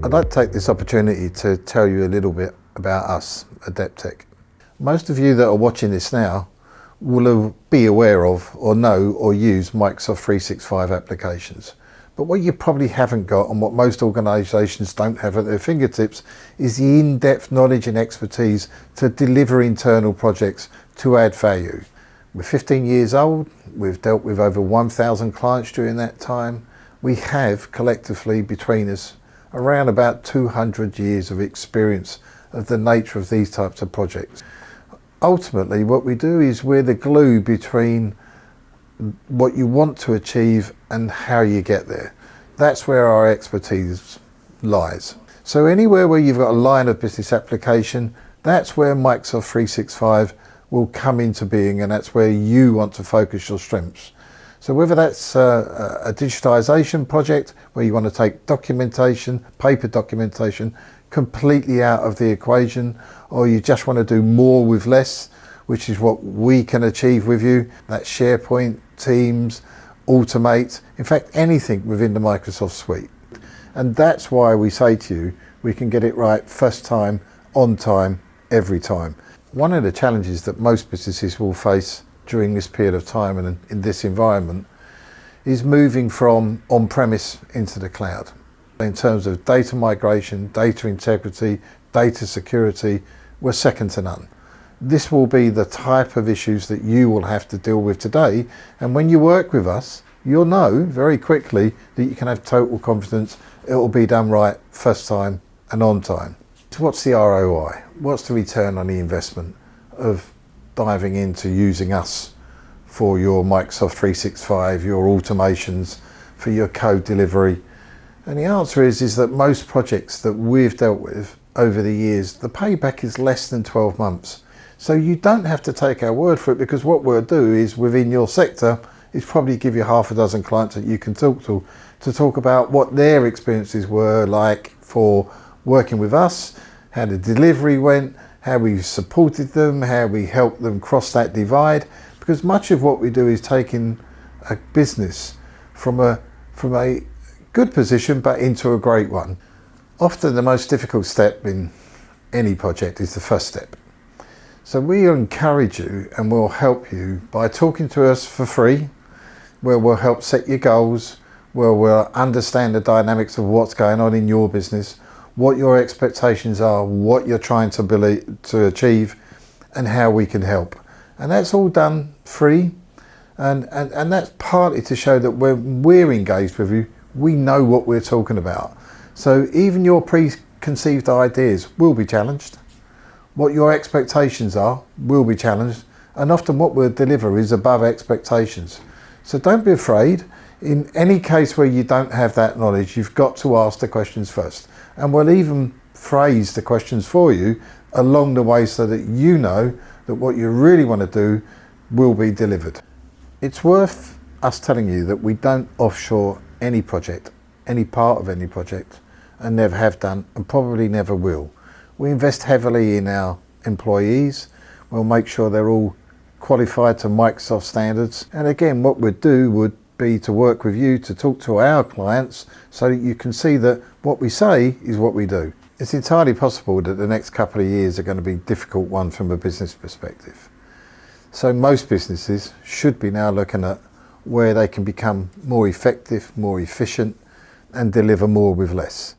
I'd like to take this opportunity to tell you a little bit about us, Adepteq. Most of you that are watching this now will be aware of or know or use Microsoft 365 applications. But what you probably haven't got, and what most organisations don't have at their fingertips, is the in-depth knowledge and expertise to deliver internal projects to add value. We're 15 years old, we've dealt with over 1,000 clients during that time. We have collectively between us around about 200 years of experience of the nature of these types of projects. Ultimately, what we do is we're the glue between what you want to achieve and how you get there. That's where our expertise lies. So anywhere where you've got a line of business application, that's where Microsoft 365 will come into being, and that's where you want to focus your strengths. So whether that's a digitization project where you want to take documentation, paper documentation, completely out of the equation, or you just want to do more with less, which is what we can achieve with you. That's SharePoint, Teams, Automate, in fact anything within the Microsoft suite. And that's why we say to you, we can get it right first time, on time, every time. One of the challenges that most businesses will face during this period of time and in this environment is moving from on-premise into the cloud. In terms of data migration, data integrity, data security, we're second to none. This will be the type of issues that you will have to deal with today, and when you work with us, you'll know very quickly that you can have total confidence it will be done right first time and on time. So what's the ROI? What's the return on the investment of diving into using us for your Microsoft 365, your automations, for your code delivery? And the answer is that most projects that we've dealt with over the years, the payback is less than 12 months. So you don't have to take our word for it, because what we'll do is within your sector is probably give you half a dozen clients that you can talk to talk about what their experiences were like for working with us, how the delivery went, how we supported them, how we helped them cross that divide. Because much of what we do is taking a business from a good position but into a great one. Often the most difficult step in any project is the first step. So we encourage you and we'll help you by talking to us for free, where we'll help set your goals, where we'll understand the dynamics of what's going on in your business, what your expectations are, what you're trying to achieve, and how we can help. And that's all done free, and that's partly to show that when we're engaged with you, we know what we're talking about. So even your preconceived ideas will be challenged. What your expectations are will be challenged, and often what we'll deliver is above expectations. So don't be afraid. In any case where you don't have that knowledge, you've got to ask the questions first. And we'll even phrase the questions for you along the way so that you know that what you really want to do will be delivered. It's worth us telling you that we don't offshore any project, any part of any project, and never have done and probably never will. We invest heavily in our employees. We'll make sure they're all qualified to Microsoft standards. And again, what we'd do would be to work with you to talk to our clients so that you can see that what we say is what we do. It's entirely possible that the next couple of years are going to be a difficult one from a business perspective. So most businesses should be now looking at where they can become more effective, more efficient, and deliver more with less.